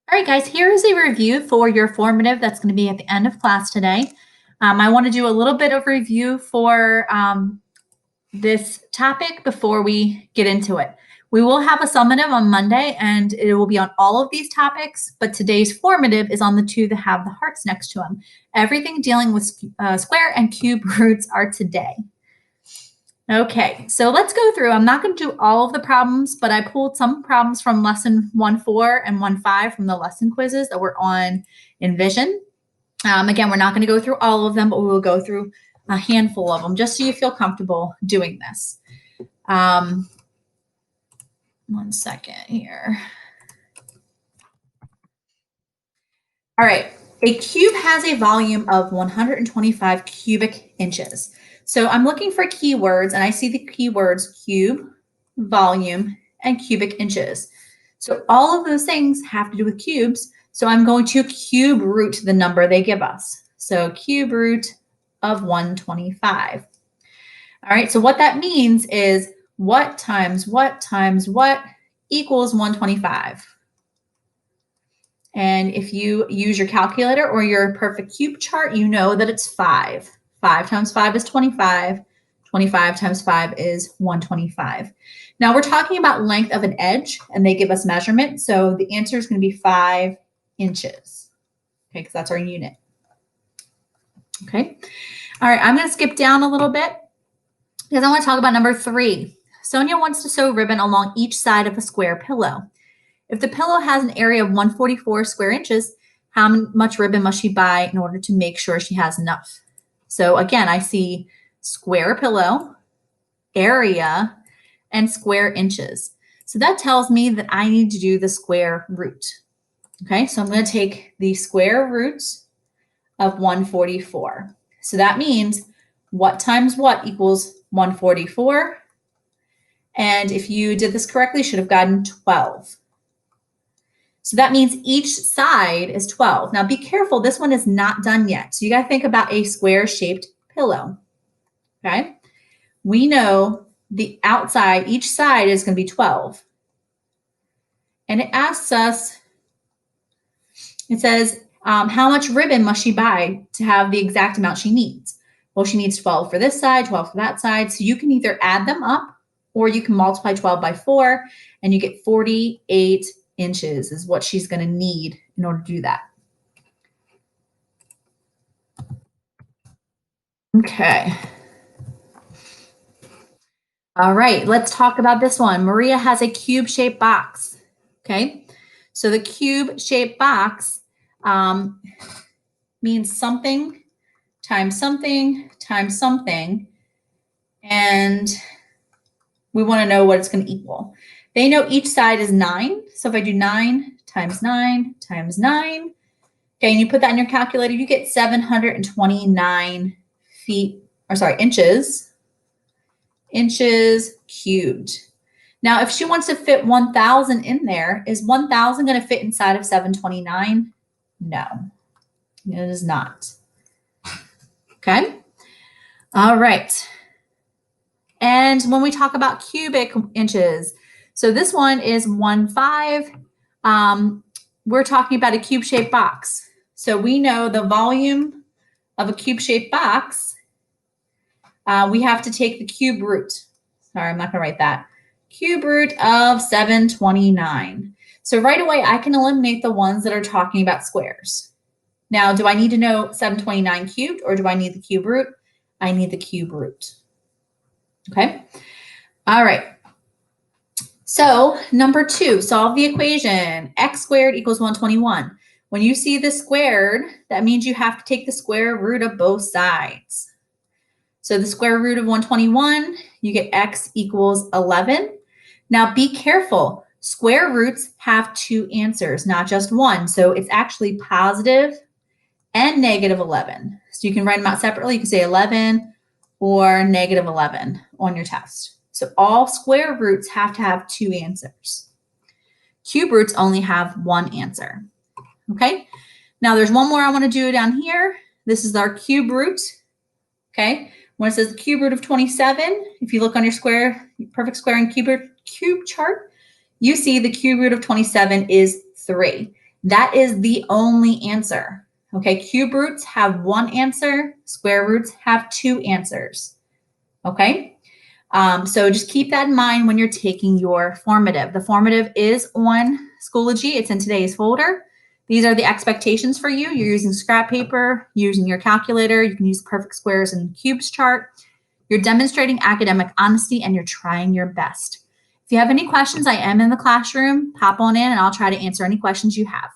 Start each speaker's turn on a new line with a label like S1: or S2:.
S1: All right, guys, here is a review for your formative that's going to be at the end of class today. I want to do a little bit of review for this topic before we get into it. We will have a summative on Monday, and it will be on all of these topics, but today's formative is on the two that have the hearts next to them. Everything dealing with square and cube roots are today. Okay, so let's go through. I'm not going to do all of the problems, but I pulled some problems from lesson 1.4 and 1.5 from the lesson quizzes that were on Envision. Again, we're not going to go through all of them, but we will go through a handful of them just so you feel comfortable doing this. One second here. All right, a cube has a volume of 125 cubic inches. So I'm looking for keywords, and I see the keywords cube, volume, and cubic inches. So all of those things have to do with cubes. So I'm going to cube root the number they give us. So cube root of 125. All right, so what that means is what times what times what equals 125. And if you use your calculator or your perfect cube chart, you know that it's 5. 5 times 5 is 25. 25 times 5 is 125. Now we're talking about length of an edge, and they give us measurement. So the answer is going to be 5 inches. Okay, because that's our unit. Okay. All right, I'm going to skip down a little bit because I want to talk about number 3. Sonia wants to sew ribbon along each side of a square pillow. If the pillow has an area of 144 square inches, how much ribbon must she buy in order to make sure she has enough? So again, I see square pillow, area, and square inches. So that tells me that I need to do the square root. Okay, so I'm going to take the square root of 144. So that means what times what equals 144. And if you did this correctly, you should have gotten 12. So that means each side is 12. Now be careful, this one is not done yet. So you got to think about a square-shaped pillow, okay? We know the outside, each side is going to be 12. And it asks us, it says, how much ribbon must she buy to have the exact amount she needs? Well, she needs 12 for this side, 12 for that side. So you can either add them up or you can multiply 12 by 4 and you get 48 inches is what she's going to need in order to do that. Okay. All right, let's talk about this one. Maria has a cube-shaped box. Okay, so the cube-shaped box means something times something times something, and we want to know what it's going to equal. They know each side is 9. So if I do 9 times 9 times 9, okay, and you put that in your calculator, you get 729 inches cubed. Now, if she wants to fit 1,000 in there, is 1,000 going to fit inside of 729? No, it is not. Okay. All right. And when we talk about cubic inches, so this one is 1.5. We're talking about a cube-shaped box. So we know the volume of a cube-shaped box, we have to take the cube root. Sorry, I'm not going to write that. Cube root of 729. So right away, I can eliminate the ones that are talking about squares. Now, do I need to know 729 cubed, or do I need the cube root? I need the cube root. Okay. All right. So number 2, solve the equation. X squared equals 121. When you see this squared, that means you have to take the square root of both sides. So the square root of 121, you get x equals 11. Now be careful. Square roots have 2 answers, not just one. So it's actually positive and negative 11. So you can write them out separately. You can say 11 or negative 11 on your test. So all square roots have to have 2 answers. Cube roots only have 1 answer. Okay. Now there's one more I want to do down here. This is our cube root. Okay. When it says the cube root of 27, if you look on your perfect square and cube chart, you see the cube root of 27 is 3. That is the only answer. Okay, cube roots have one answer, square roots have two answers. Okay, so just keep that in mind when you're taking your formative. The formative is on Schoology. It's in today's folder. These are the expectations for you. You're using scrap paper, using your calculator. You can use perfect squares and cubes chart. You're demonstrating academic honesty and you're trying your best. If you have any questions, I am in the classroom. Pop on in and I'll try to answer any questions you have.